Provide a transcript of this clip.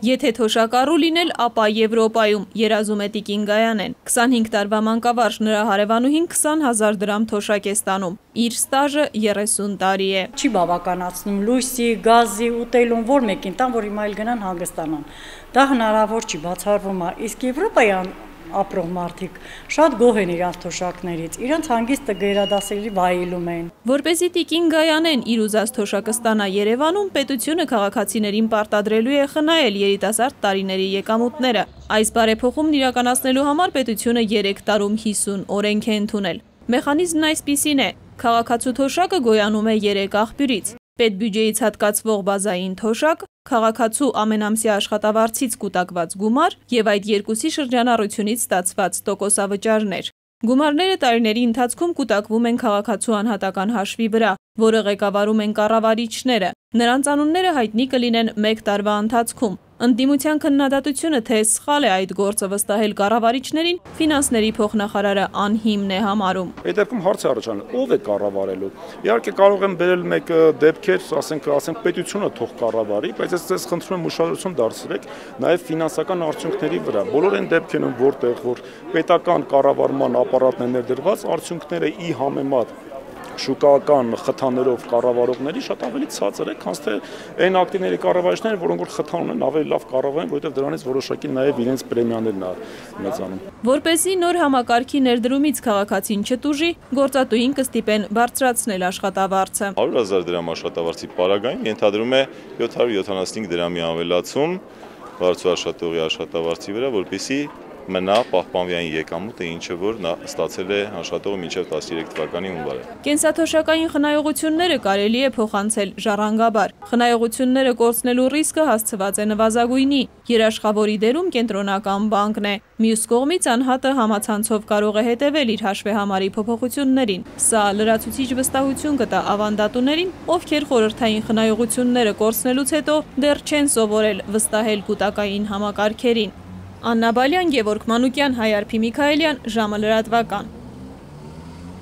Եթե թոշակառու լինել, ապա Եվրոպայում, երազում է Տիկին Գայանեն։ 25 տարվա մանկավարժ նրա հարևանուհին 20,000 դրամ թոշակ է ստանում։ Իր ստաժը 30 տարի է։ Չի բավականացնում լույսի, գազի, ուտելուն, որ մեկին տան, որ հիմա էլ գնան հանգստանան։ Դա հնարավոր չի, բացառվում է։ Իսկ Եվրոպայում ապրող մարդիկ շատ գոհ են իրանց թոշակներից, իրանց հանգիստը գերադասելի վայելում են։ Որպեսզի Տիկին Գայանեն իր ուզած թոշակը ստանա Երևանում, պետությունը քաղաքացիներին պարտադրելու է խնայել երիտասարդ տարիների եկամուտները։ Այս բարեփոխումն իրականացնելու համար պետությունը 3 տարում 50 օրենք է ընդունել։ Մեխանիզմն այսպիսին է. քաղաքացու թոշակը գոյանում է 3 աղբյուրից։ Պետբյուջեից հատկացվող բազային թոշակ, քաղաքացու ամենամսյա աշխատավարձից կուտակված գումար եւ այդ երկուսի շրջանառությունից ստացված տոկոսավճարներ։ Գումարները տարիների ընթացքում կուտակվում են քաղաքացու անհատական հաշվի վրա, որը ղեկավարում են կառավարիչները։ Նրանց անունները հայտնի կլինեն 1 տարվա ընթացքում։ Ընդդիմության քննադատությունը, թե սխալ է այդ գործը վստահել կառավարիչներին, ֆինանսների փոխնախարարը անհիմն է համարում։ Այդ դեպքում հարց է առաջանում, ով է կառավարելու։ Իհարկե կարող եմ բերել մեկ դեպքեր, ասենք պետությունը թող կառավարի, բայց ես խնդրում եմ ուշադրություն դարձրեք նաև ֆինանսական արդյունքների վրա։ Բոլոր այն դեպքերում, որտեղ որ պետական կառավարման ապարատն է ներդրված, արդյունքները ի համեմատ շուկայական խթաններով կառավարողների շատ ավելի ցածր է, քան թե այն ակտիվների կառավարիչները, որոնք որ խթան ունեն, ավելի լավ կառավարեն, որովհետև դրանից որոշակի նաև իրենց պրեմիաներն է մեծանում։ Որպեսզի նոր համակարգի ներդրումից քաղաքացին չտուժի, գործատուին կստիպեն բարձրացնել աշխատավարձը։ 100,000 դրամ աշխատավարձի պարագայում ենթադրում է 775 դրամի ավելացում բարձր աշխատողի աշխատավարձի վրա, որպեսզի մնա պահպանվի այն եկամուտը, ինչը որ նա ստացել է աշխատողը մինչև 13 թվականի հունվարը։ Կենսաթոշակային խնայողությունները կարելի է փոխանցել ժառանգաբար։ Խնայողությունները կորցնելու ռիսկը հասցված է նվազագույնի։ Երաշխավորի դերում կենտրոնական բանկն է։ Մյուս կողմից անհատը համացանցով կարող է հետևել իր հաշվեհամարի փոփոխություններին։ Սա լրացուցիչ վստահություն կտա ավանդատուներին, ովքեր խորհրդային խնայողությունները կորցնելուց հետո դեռ չեն սովորել վստահել կൂട്ടակային համակարգերին։ Աննա Բալյան, Գևորգ Մանուկյան, Հայ Արփի Միքայելյան, ժամը լրատվական։